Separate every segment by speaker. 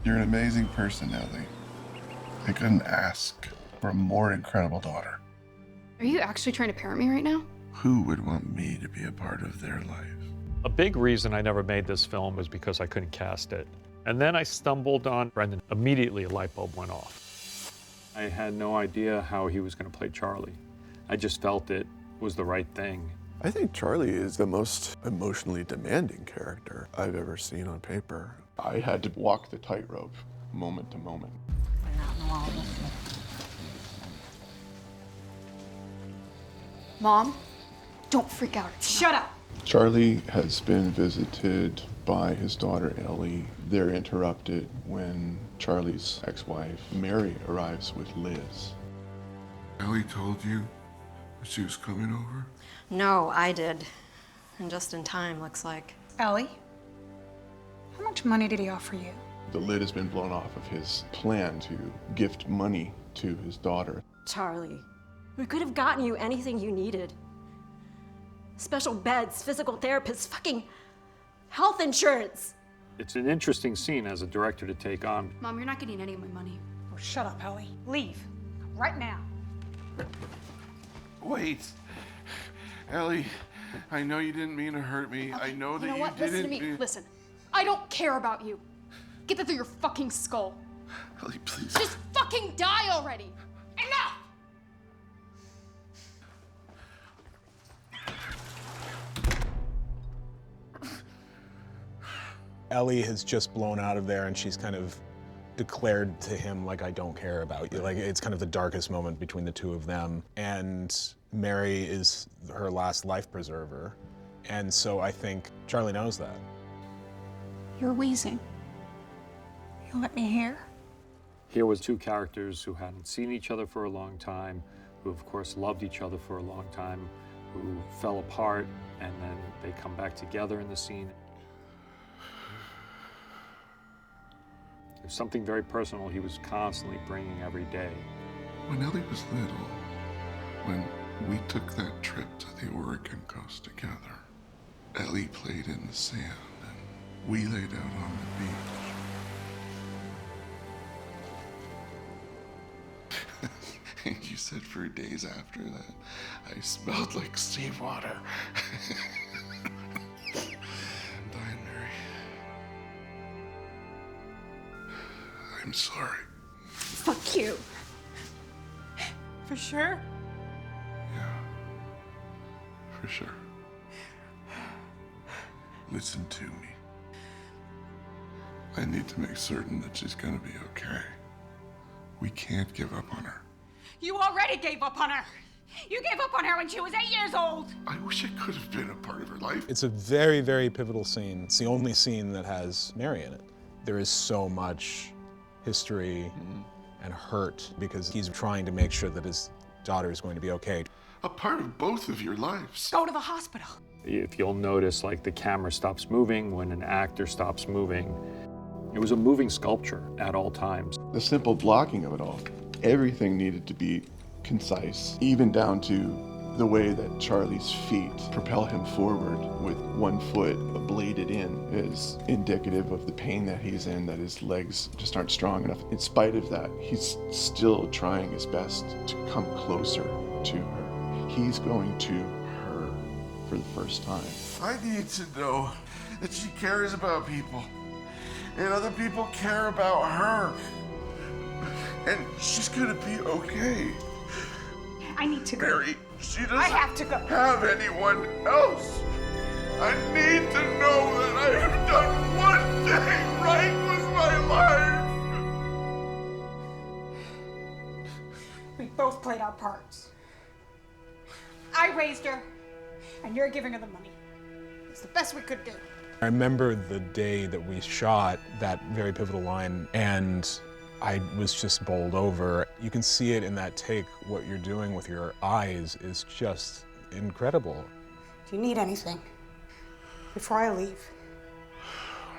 Speaker 1: You're an amazing person, Ellie. I couldn't ask for a more incredible daughter.
Speaker 2: Are you actually trying to parent me right now?
Speaker 1: Who would want me to be a part of their life?
Speaker 3: A big reason I never made this film was because I couldn't cast it. And then I stumbled on Brendan. Immediately a light bulb went off. I had no idea how he was going to play Charlie. I just felt it was the right thing.
Speaker 4: I think Charlie is the most emotionally demanding character I've ever seen on paper.
Speaker 1: I had to walk the tightrope moment to moment.
Speaker 5: We're not in the wall.
Speaker 2: Mom, don't freak out.
Speaker 5: Shut up!
Speaker 1: Charlie has been visited by his daughter, Ellie. They're interrupted when Charlie's ex-wife, Mary, arrives with Liz.
Speaker 6: Ellie told you that she was coming over?
Speaker 5: No, I did. And just in time, looks like.
Speaker 7: Ellie, how much money did he offer you?
Speaker 1: The lid has been blown off of his plan to gift money to his daughter.
Speaker 5: Charlie, we could have gotten you anything you needed. Special beds, physical therapists, fucking health insurance.
Speaker 3: It's an interesting scene as a director to take on.
Speaker 2: Mom, you're not getting any of my money.
Speaker 7: Oh, shut up, Ellie. Leave. Right now.
Speaker 6: Wait. Ellie, I know you didn't mean to hurt me. I know that
Speaker 2: You know what? Listen to me. Listen. I don't care about you. Get that through your fucking skull.
Speaker 6: Ellie, please.
Speaker 2: Just fucking die already. Enough!
Speaker 8: Ellie has just blown out of there and she's kind of declared to him, like, I don't care about you. Like, it's kind of the darkest moment between the two of them. And Mary is her last life preserver. And so I think Charlie knows that.
Speaker 7: You're wheezing. You let me hear?
Speaker 3: Here was two characters who hadn't seen each other for a long time, who of course loved each other for a long time, who fell apart, and then they come back together in the scene. There's something very personal he was constantly bringing every day.
Speaker 6: When Ellie was little, when we took that trip to the Oregon coast together, Ellie played in the sand and we laid out on the beach. And you said for days after that, I smelled like seawater. Dying, Mary. I'm sorry.
Speaker 7: Fuck you. For sure?
Speaker 6: Yeah, for sure. Listen to me. I need to make certain that she's gonna be okay. We can't give up on her.
Speaker 7: You already gave up on her. You gave up on her when she was 8 years old.
Speaker 6: I wish I could have been a part of her life.
Speaker 8: It's a very, very pivotal scene. It's the only scene that has Mary in it. There is so much history and hurt because he's trying to make sure that his daughter is going to be okay.
Speaker 6: A part of both of your lives.
Speaker 7: Go to the hospital.
Speaker 3: If you'll notice, like, the camera stops moving when an actor stops moving. It was a moving sculpture at all times.
Speaker 1: The simple blocking of it all, everything needed to be concise, even down to the way that Charlie's feet propel him forward with one foot bladed in is indicative of the pain that he's in, that his legs just aren't strong enough. In spite of that, he's still trying his best to come closer to her. He's going to her for the first time.
Speaker 6: I need to know that she cares about people and other people care about her. And she's gonna be okay.
Speaker 7: I need to go.
Speaker 6: Mary, she doesn't
Speaker 7: I have to go.
Speaker 6: have anyone else. I need to know that I have done one thing right with my life.
Speaker 7: We both played our parts. I raised her, and you're giving her the money. It's the best we could do.
Speaker 8: I remember the day that we shot that very pivotal line, and I was just bowled over. You can see it in that take. What you're doing with your eyes is just incredible.
Speaker 7: Do you need anything before I leave?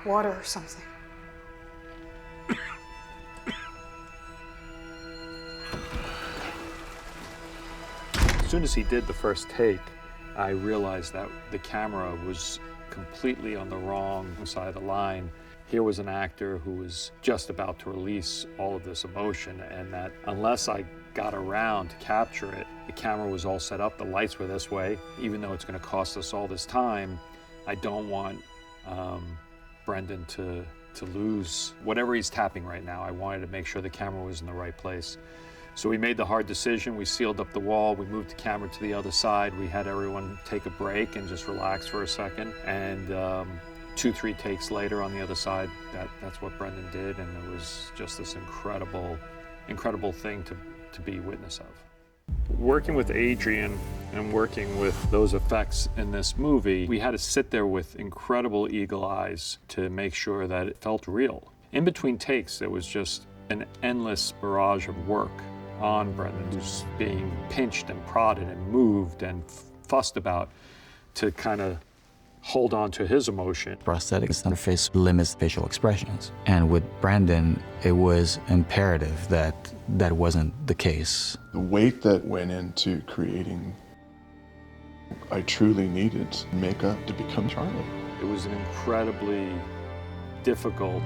Speaker 7: Water or something?
Speaker 3: As soon as he did the first take, I realized that the camera was completely on the wrong side of the line. here was an actor who was just about to release all of this emotion, and that unless I got around to capture it, the camera was all set up, the lights were this way. Even though it's going to cost us all this time, I don't want Brendan to lose whatever he's tapping right now. I wanted to make sure the camera was in the right place. So we made the hard decision. We sealed up the wall. We moved the camera to the other side. We had everyone take a break and just relax for a second. And 2-3 takes later on the other side, that's what Brendan did. And it was just this incredible thing to be witness of. Working with Adrien and working with those effects in this movie, we had to sit there with incredible eagle eyes to make sure that it felt real. In between takes, there was just an endless barrage of work on Brendan, who's being pinched and prodded and moved and fussed about to kind of hold on to his emotion.
Speaker 9: Prosthetics interface limits facial expressions. And with Brendan, it was imperative that that wasn't the case.
Speaker 1: The weight that went into creating, I truly needed makeup to become Charlie.
Speaker 3: It was an incredibly difficult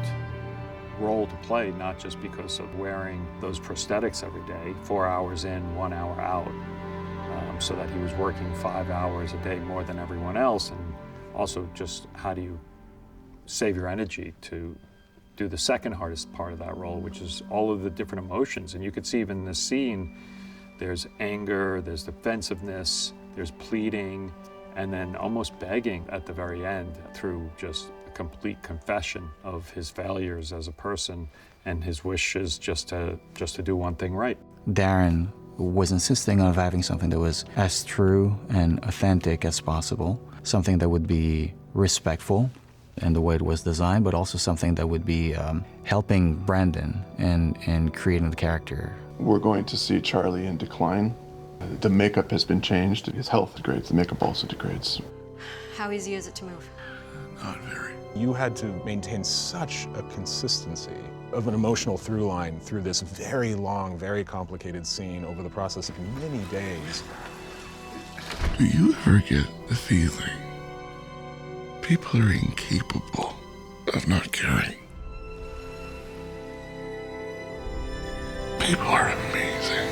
Speaker 3: role to play, not just because of wearing those prosthetics every day, 4 hours in, 1 hour out, so that he was working 5 hours a day more than everyone else, and also just how do you save your energy to do the second hardest part of that role, which is all of the different emotions. And you could see even in this scene, there's anger, there's defensiveness, there's pleading, and then almost begging at the very end through just a complete confession of his failures as a person and his wishes just to do one thing right.
Speaker 9: Darren was insisting on having something that was as true and authentic as possible, something that would be respectful in the way it was designed, but also something that would be helping Brendan and creating the character.
Speaker 1: We're going to see Charlie in decline. The makeup has been changed. His health degrades. The makeup also degrades.
Speaker 5: How easy is it to move?
Speaker 6: Not very.
Speaker 8: You had to maintain such a consistency of an emotional through line through this very long, very complicated scene over the process of many days.
Speaker 6: Do you ever get the feeling people are incapable of not caring? People are amazing.